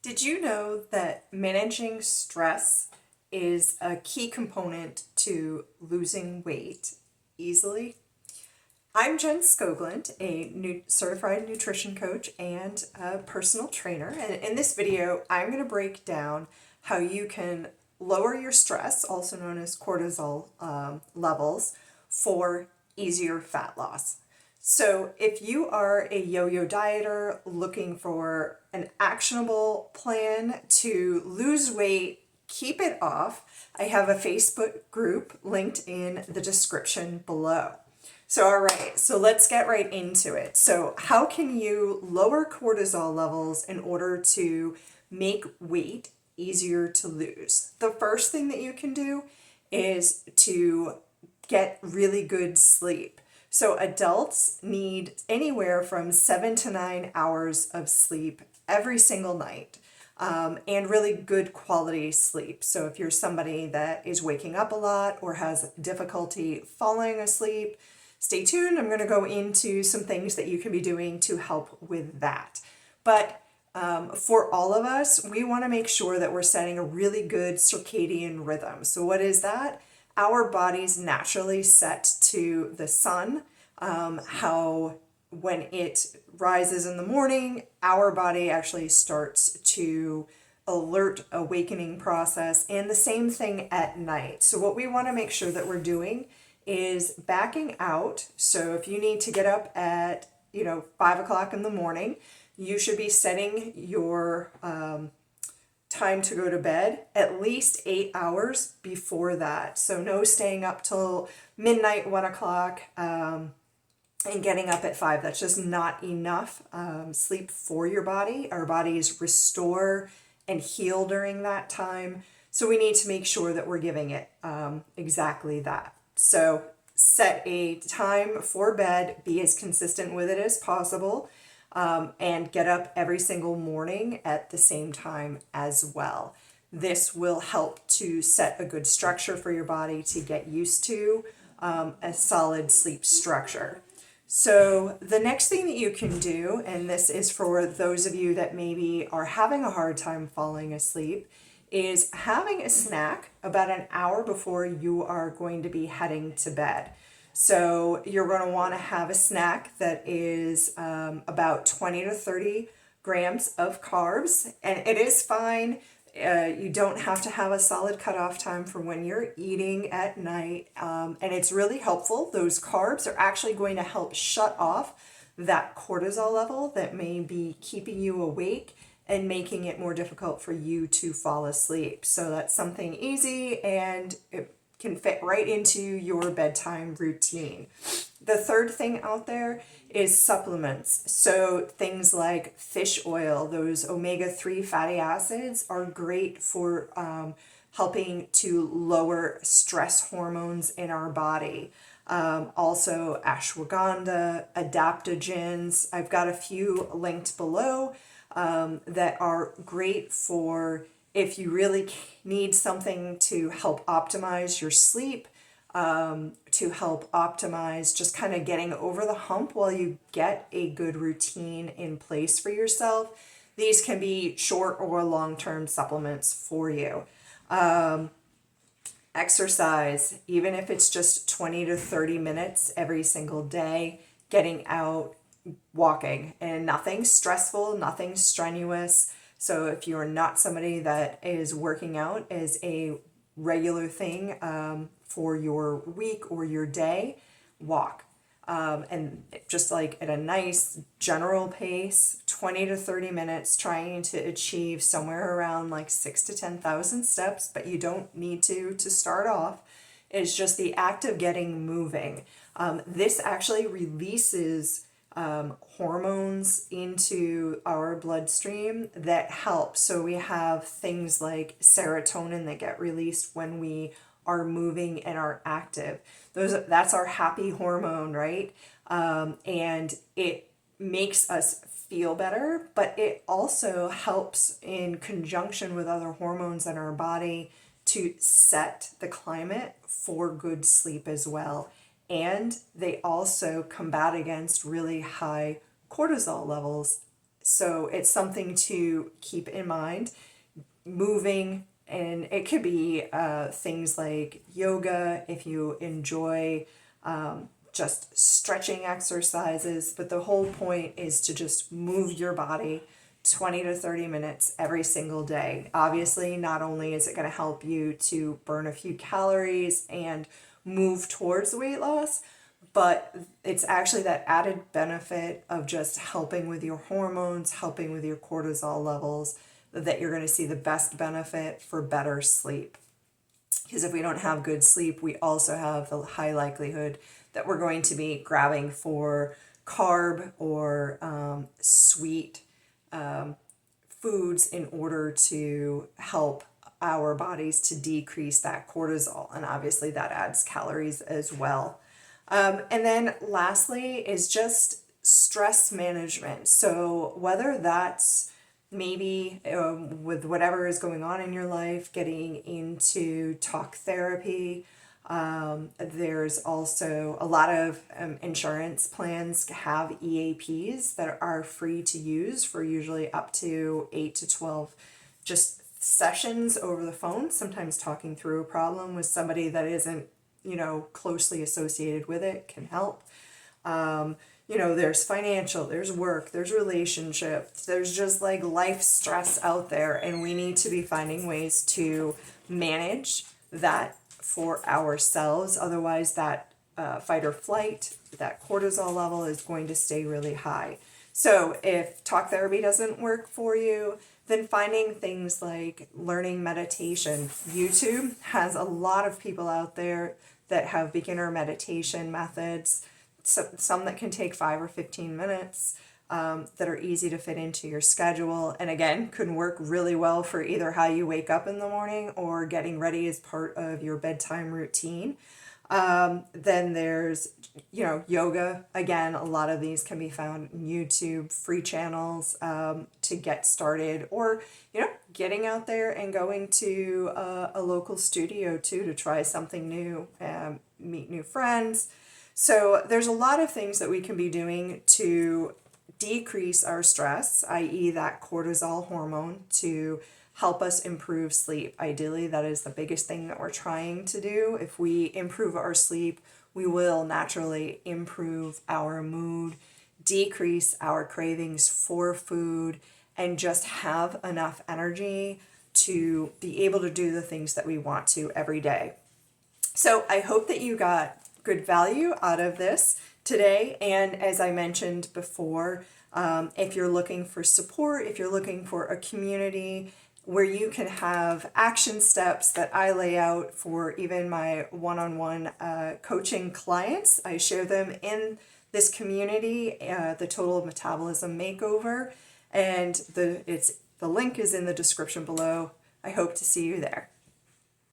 Did you know that managing stress is a key component to losing weight easily? I'm Jen Skoglund, a certified nutrition coach and a personal trainer. And in this video, I'm going to break down how you can lower your stress, also known as cortisol levels, for easier fat loss. So if you are a yo-yo dieter looking for an actionable plan to lose weight, keep it off, I have a Facebook group linked in the description below. So, all right, so let's get right into it. So, how can you lower cortisol levels in order to make weight easier to lose? The first thing that you can do is to get really good sleep. So, adults need anywhere from 7 to 9 hours of sleep every single night. And really good quality sleep. So if you're somebody that is waking up a lot or has difficulty falling asleep, stay tuned. I'm going to go into some things that you can be doing to help with that. But for all of us, we want to make sure that we're setting a really good circadian rhythm. So what is that? Our bodies naturally set to the sun, how when it rises in the morning, our body actually starts to alert awakening process, and the same thing at night. So what we want to make sure that we're doing is backing out. So if you need to get up at 5 o'clock in the morning, you should be setting your time to go to bed at least 8 hours before that. So no staying up till midnight, 1 o'clock, and getting up at 5. That's just not enough sleep for your body. Our bodies restore and heal during that time. So we need to make sure that we're giving it exactly that. So set a time for bed, be as consistent with it as possible, and get up every single morning at the same time as well. This will help to set a good structure for your body to get used to a solid sleep structure. So the next thing that you can do, and this is for those of you that maybe are having a hard time falling asleep, is having a snack about an hour before you are going to be heading to bed. So you're going to want to have a snack that is about 20 to 30 grams of carbs, and it is fine. You don't have to have a solid cutoff time for when you're eating at night, and it's really helpful. Those carbs are actually going to help shut off that cortisol level that may be keeping you awake and making it more difficult for you to fall asleep. So that's something easy, and it can fit right into your bedtime routine. The third thing out there is supplements. So things like fish oil, those omega-3 fatty acids are great for helping to lower stress hormones in our body. Also ashwagandha, adaptogens. I've got a few linked below that are great for if you really need something to help optimize your sleep, to help optimize just kind of getting over the hump while you get a good routine in place for yourself. These can be short or long-term supplements for you. Exercise, even if it's just 20 to 30 minutes every single day, getting out, walking, and nothing stressful, nothing strenuous. So if you're not somebody that is working out as a regular thing for your week or your day, walk. And just like at a nice general pace, 20 to 30 minutes, trying to achieve somewhere around like 6 to 10,000 steps, but you don't need to start off. It's just the act of getting moving. This actually releases hormones into our bloodstream that help. So we have things like serotonin that get released when we are moving and are active. That's our happy hormone, right? And it makes us feel better, but it also helps in conjunction with other hormones in our body to set the climate for good sleep as well. And they also combat against really high cortisol levels So it's something to keep in mind. Moving, and it could be things like yoga if you enjoy just stretching exercises, but the whole point is to just move your body 20 to 30 minutes every single day. Obviously, not only is it going to help you to burn a few calories and move towards weight loss, but it's actually that added benefit of just helping with your hormones, helping with your cortisol levels, that you're going to see the best benefit for better sleep. Because if we don't have good sleep, we also have the high likelihood that we're going to be grabbing for carb or sweet foods in order to help our bodies to decrease that cortisol. And obviously that adds calories as well. And then lastly is just stress management. So whether that's maybe with whatever is going on in your life, getting into talk therapy. There's also a lot of insurance plans have EAPs that are free to use for usually up to 8 to 12 just sessions over the phone, sometimes talking through a problem with somebody that isn't, closely associated with it can help. There's financial, there's work, there's relationships, there's just like life stress out there, and we need to be finding ways to manage that for ourselves. Otherwise, that fight or flight, that cortisol level is going to stay really high. So if talk therapy doesn't work for you, then finding things like learning meditation. YouTube has a lot of people out there that have beginner meditation methods, some that can take 5 or 15 minutes, that are easy to fit into your schedule, and again can work really well for either how you wake up in the morning or getting ready as part of your bedtime routine. Then there's yoga. Again, a lot of these can be found in YouTube, free channels to get started, or getting out there and going to a local studio too to try something new, meet new friends. So there's a lot of things that we can be doing to decrease our stress, i.e. that cortisol hormone, to help us improve sleep. Ideally, that is the biggest thing that we're trying to do. If we improve our sleep, we will naturally improve our mood, decrease our cravings for food, and just have enough energy to be able to do the things that we want to every day. So I hope that you got good value out of this today. And as I mentioned before, if you're looking for support, if you're looking for a community where you can have action steps that I lay out for even my one-on-one coaching clients, I share them in this community, the Total Metabolism Makeover, and the link is in the description below. I hope to see you there.